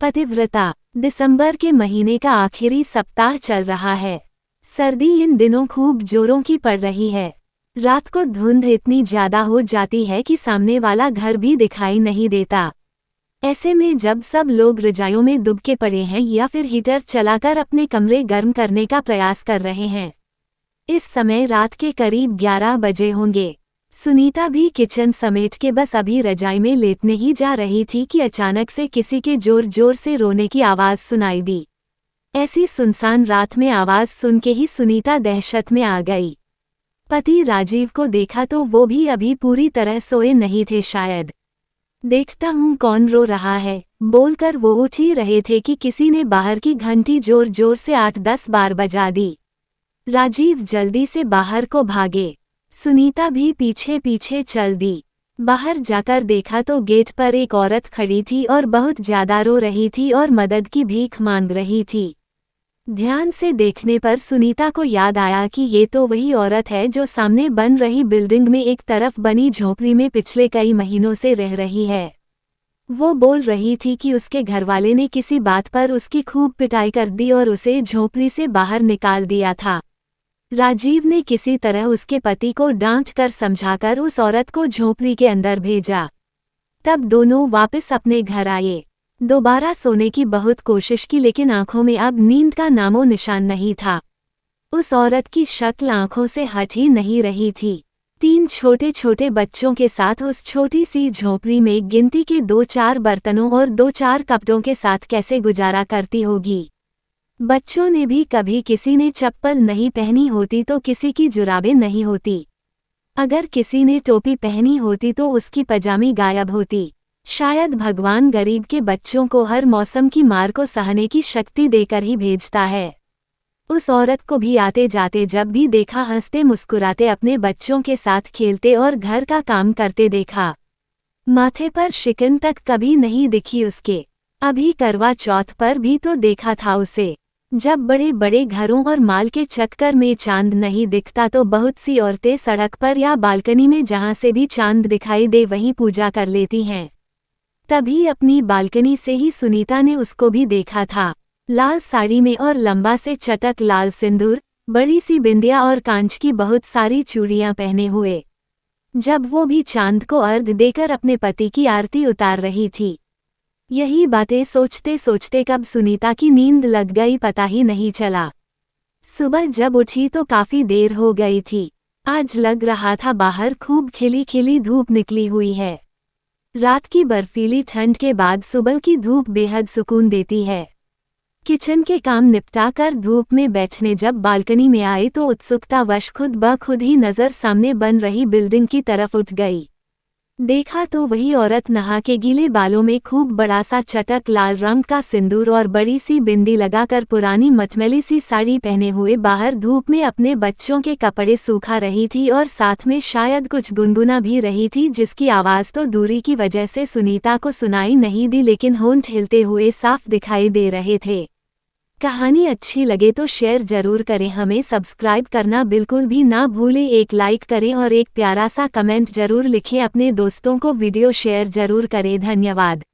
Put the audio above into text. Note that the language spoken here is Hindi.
पतिव्रता। दिसंबर के महीने का आखिरी सप्ताह चल रहा है। सर्दी इन दिनों खूब जोरों की पड़ रही है। रात को धुंध इतनी ज्यादा हो जाती है कि सामने वाला घर भी दिखाई नहीं देता। ऐसे में जब सब लोग रजाइयों में दुबके पड़े हैं या फिर हीटर चलाकर अपने कमरे गर्म करने का प्रयास कर रहे हैं। इस समय रात के करीब 11 बजे होंगे। सुनीता भी किचन समेट के बस अभी रजाई में लेटने ही जा रही थी कि अचानक से किसी के जोर जोर से रोने की आवाज सुनाई दी। ऐसी सुनसान रात में आवाज सुन के ही सुनीता दहशत में आ गई। पति राजीव को देखा तो वो भी अभी पूरी तरह सोए नहीं थे शायद। देखता हूँ कौन रो रहा है, बोलकर वो उठ ही रहे थे कि किसी ने बाहर की घंटी जोर जोर से 8-10 बार बजा दी। राजीव जल्दी से बाहर को भागे। सुनीता भी पीछे पीछे चल दी। बाहर जाकर देखा तो गेट पर एक औरत खड़ी थी और बहुत ज्यादा रो रही थी और मदद की भीख मांग रही थी। ध्यान से देखने पर सुनीता को याद आया कि ये तो वही औरत है जो सामने बन रही बिल्डिंग में एक तरफ बनी झोपड़ी में पिछले कई महीनों से रह रही है। वो बोल रही थी कि उसके घरवाले ने किसी बात पर उसकी खूब पिटाई कर दी और उसे झोपड़ी से बाहर निकाल दिया था। राजीव ने किसी तरह उसके पति को डांट कर समझाकर उस औरत को झोपड़ी के अंदर भेजा। तब दोनों वापस अपने घर आए। दोबारा सोने की बहुत कोशिश की लेकिन आंखों में अब नींद का नामो निशान नहीं था। उस औरत की शक्ल आंखों से हट ही नहीं रही थी। 3 छोटे छोटे बच्चों के साथ उस छोटी सी झोपड़ी में गिनती के 2-4 बर्तनों और 2-4 कपड़ों के साथ कैसे गुजारा करती होगी। बच्चों ने भी कभी किसी ने चप्पल नहीं पहनी होती तो किसी की जुराबें नहीं होती। अगर किसी ने टोपी पहनी होती तो उसकी पजामी गायब होती। शायद भगवान गरीब के बच्चों को हर मौसम की मार को सहने की शक्ति देकर ही भेजता है। उस औरत को भी आते जाते जब भी देखा हंसते मुस्कुराते अपने बच्चों के साथ खेलते और घर का काम करते देखा। माथे पर शिकन तक कभी नहीं दिखी उसके। अभी करवा चौथ पर भी तो देखा था उसे। जब बड़े बड़े घरों और माल के चक्कर में चांद नहीं दिखता तो बहुत सी औरतें सड़क पर या बालकनी में जहां से भी चांद दिखाई दे वहीं पूजा कर लेती हैं। तभी अपनी बालकनी से ही सुनीता ने उसको भी देखा था। लाल साड़ी में और लंबा से चटक लाल सिंदूर, बड़ी सी बिंदिया और कांच की बहुत सारी चूड़ियां पहने हुए। जब वो भी चांद को अर्घ देकर अपने पति की आरती उतार रही थी। यही बातें सोचते सोचते कब सुनीता की नींद लग गई पता ही नहीं चला। सुबह जब उठी तो काफी देर हो गई थी। आज लग रहा था बाहर खूब खिली खिली धूप निकली हुई है। रात की बर्फीली ठंड के बाद सुबह की धूप बेहद सुकून देती है। किचन के काम निपटा कर धूप में बैठने जब बालकनी में आए तो उत्सुकतावश खुद ब खुद ही नज़र सामने बन रही बिल्डिंग की तरफ उठ गई। देखा तो वही औरत नहा के गीले बालों में खूब बड़ा सा चटक लाल रंग का सिंदूर और बड़ी सी बिंदी लगाकर पुरानी मटमैली सी साड़ी पहने हुए बाहर धूप में अपने बच्चों के कपड़े सूखा रही थी और साथ में शायद कुछ गुनगुना भी रही थी जिसकी आवाज़ तो दूरी की वजह से सुनीता को सुनाई नहीं दी लेकिन होंठ हिलते हुए साफ दिखाई दे रहे थे। कहानी अच्छी लगे तो शेयर जरूर करें, हमें सब्सक्राइब करना बिल्कुल भी ना भूलें, एक लाइक करें और एक प्यारा सा कमेंट जरूर लिखें, अपने दोस्तों को वीडियो शेयर जरूर करें। धन्यवाद।